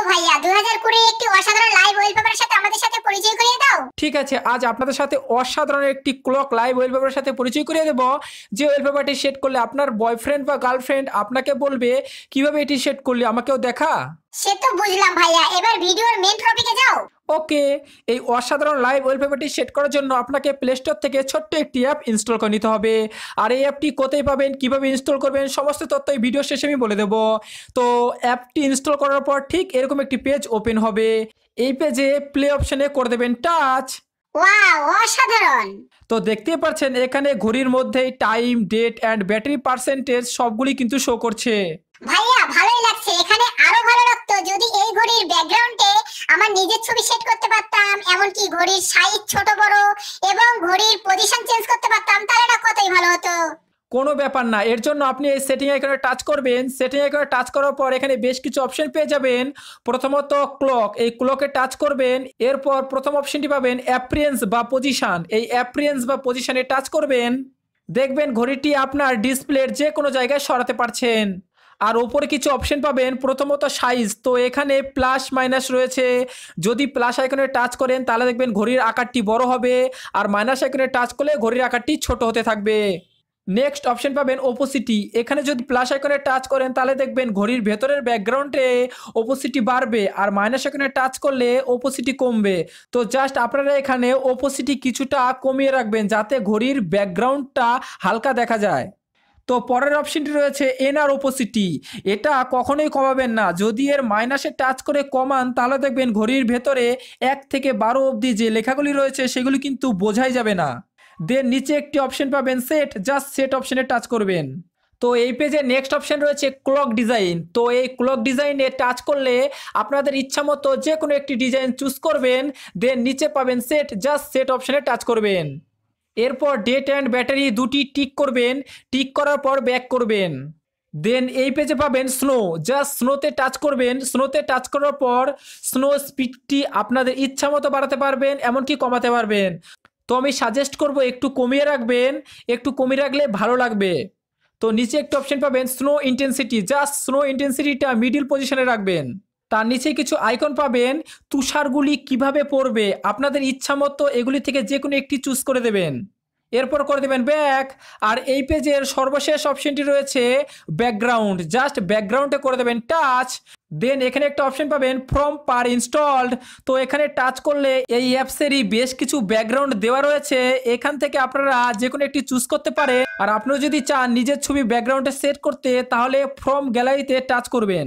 ভাইয়া 2020 একটি অসাধারণ লাইভ ওয়ালপেপারের সাথে আমাদের সাথে পরিচয় করিয়ে দাও। ঠিক আছে, আজ আপনাদের সাথে অসাধারণ একটি ক্লক লাইভ ওয়ালপেপারের সাথে পরিচয় করিয়ে দেব, যে ওয়ালপেপারটি সেট করলে আপনার বয়ফ্রেন্ড বা গার্লফ্রেন্ড আপনাকে বলবে কিভাবে এটি সেট করলে আমাকেও দেখা। সে তো বুঝলাম ভাইয়া, এবার ভিডিওর মেইন টপিকে যাও। ওকে, এই অসাধারণ লাইভ ওয়ালপেপারটি সেট করার জন্য আপনাকে প্লে স্টোর থেকে ছোট্ট একটি অ্যাপ ইনস্টল করে নিতে হবে। আর এই অ্যাপটি কোথায় পাবেন, কিভাবে ইনস্টল করবেন, সমস্ত তথ্য এই ভিডিও শেষে আমি বলে দেব। তো অ্যাপটি ইনস্টল করার পর ঠিক এরকম একটি পেজ ওপেন হবে। এই পেজে প্লে অপশনে করে দেবেন টাচ। ওয়াও, অসাধারণ। তো দেখতে পাচ্ছেন এখানে ঘড়ির মধ্যে time, date and battery percentage সবগুলি কিন্তু শো করছে। ভাইয়া ভালোই লাগছে, এখানে আরো ভালো লাগতো যদি এই ঘড়ির ব্যাকগ্রাউন্ডে আমার নিজের ছবি সেট করতে পারতাম, এমনকি ঘড়ির সাইজ ছোট বড় এবং ঘড়ির পজিশন চেঞ্জ করতে পারতাম, তাহলে না কতই ভালো হতো। কোনো ব্যাপার না, এর জন্য আপনি এই সেটিং আইকনে টাচ করবেন। সেটিং আইকনে টাচ করার পর এখানে বেশ কিছু অপশন পেয়ে যাবেন। প্রথমত ক্লক, এই ক্লকে টাচ করবেন। এরপর প্রথম অপশনটি পাবেন অ্যাপিয়ারেন্স বা পজিশন, এই অ্যাপিয়ারেন্স বা পজিশনে টাচ করবেন। দেখবেন ঘড়িটি আপনার ডিসপ্লের যে কোনো জায়গায় সরাতে পারছেন। আর ওপরে কিছু অপশন পাবেন। প্রথমত সাইজ, তো এখানে প্লাস মাইনাস রয়েছে। যদি প্লাস আইকনে টাচ করেন তাহলে দেখবেন ঘড়ির আকারটি বড় হবে, আর মাইনাস আইকনে টাচ করলে ঘড়ির আকারটি ছোট হতে থাকবে। নেক্সট অপশন পাবেন ওপোসিটি, এখানে যদি প্লাস আইকনে টাচ করেন তাহলে দেখবেন ঘড়ির ভেতরের ব্যাকগ্রাউন্ডে ওপোসিটি বাড়বে, আর মাইনাস আইকনে টাচ করলে ওপোসিটি কমবে। তো জাস্ট আপনারা এখানে ওপোসিটি কিছুটা কমিয়ে রাখবেন যাতে ঘড়ির ব্যাকগ্রাউন্ডটা হালকা দেখা যায়। তো পরের অপশনটি রয়েছে এনআর ওপোসিটি, এটা কখনোই কমাবেন না। যদি এর মাইনাসে টাচ করে কমান তাহলে দেখবেন ঘড়ির ভেতরে 1 থেকে 12 অবধি যে লেখাগুলি রয়েছে সেগুলি কিন্তু বোঝাই যাবে না। দেন নিচে একটি অপশন পাবেন সেট, জাস্ট সেট অপশনে টাচ করবেন। তো এই পেজে নেক্সট অপশন রয়েছে ক্লক ডিজাইন। তো এই ক্লক ডিজাইনে টাচ করলে আপনাদের ইচ্ছা মতো যে কোনো একটি ডিজাইন চুজ করবেন। দেন নিচে পাবেন সেট, জাস্ট সেট অপশনে টাচ করবেন। এরপর ডেট অ্যান্ড ব্যাটারি দুটি টিক করবেন। টিক করার পর ব্যাক করবেন। দেন এই পেজে পাবেন স্নো, জাস্ট স্নোতে টাচ করবেন। স্নোতে টাচ করার পর স্নো স্পিডটি আপনাদের ইচ্ছা মতো বাড়াতে পারবেন, এমনকি কমাতে পারবেন। তো আমি সাজেস্ট করব একটু কমিয়ে রাখবেন, একটু কমিয়ে রাখলে ভালো লাগবে। তো নিচে একটু অপশন পাবেন স্নো ইন্টেন্সিটি, জাস্ট স্নো ইন্টেন্সিটিটা মিডিল পজিশনে রাখবেন। তার নিচে কিছু আইকন পাবেন, তুষারগুলি কিভাবে পড়বে আপনাদের ইচ্ছা মতো এগুলি থেকে যে কোনো একটি চুজ করে দেবেন। এরপর করে দেবেন ব্যাক। আর এই পেজের সর্বশেষ অপশনটি রয়েছে ব্যাকগ্রাউন্ড, জাস্ট ব্যাকগ্রাউন্ডে করে দেবেন টাচ। দেন এখানে একটা অপশন পাবেন ফ্রম পার ইনস্টলড, তো এখানে টাচ করলে এই অ্যাপসেরই বেশ কিছু ব্যাকগ্রাউন্ড দেওয়া রয়েছে, এখান থেকে আপনারা যে কোনো একটি চুজ করতে পারেন। আর আপনারা যদি চান নিজের ছবি ব্যাকগ্রাউন্ডে সেট করতে তাহলে ফ্রম গ্যালারিতে টাচ করবেন।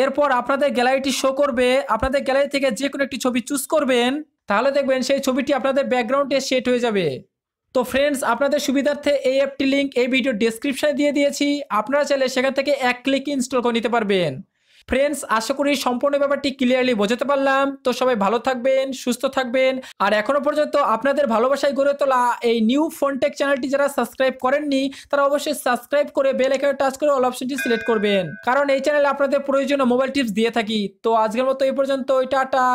এরপর আপনাদের গ্যালারিটি শো করবে, আপনাদের গ্যালারি থেকে যে কোনো একটি ছবি চুজ করবেন, তাহলে দেখবেন সেই ছবিটি আপনাদের ব্যাকগ্রাউন্ডে সেট হয়ে যাবে। তো ফ্রেন্ডস, আপনাদের সুবিধার্থে এই অ্যাপটি লিঙ্ক এই ভিডিও ডেসক্রিপশনে দিয়ে দিয়েছি, আপনারা চাইলে সেখান থেকে এক ক্লিকে ইনস্টল করে নিতে পারবেন। ফ্রেন্ডস, আশা করি সম্পূর্ণ ব্যাপারটি ক্লিয়ারলি বোঝাতে পারলাম। তো সবাই ভালো থাকবেন, সুস্থ থাকবেন। আর এখনো পর্যন্ত আপনাদের ভালোবাসায় গড়ে তোলা এই নিউ ফোনটেক চ্যানেলটি যারা সাবস্ক্রাইব করেননি তারা অবশ্যই সাবস্ক্রাইব করে বেল আইকনে টাচ করে অল অপশনটি সিলেক্ট করবেন, কারণ এই চ্যানেলে আপনাদের প্রয়োজনীয় মোবাইল টিপস দিয়ে থাকি। তো আজকের মতো এই পর্যন্ত, টাটা।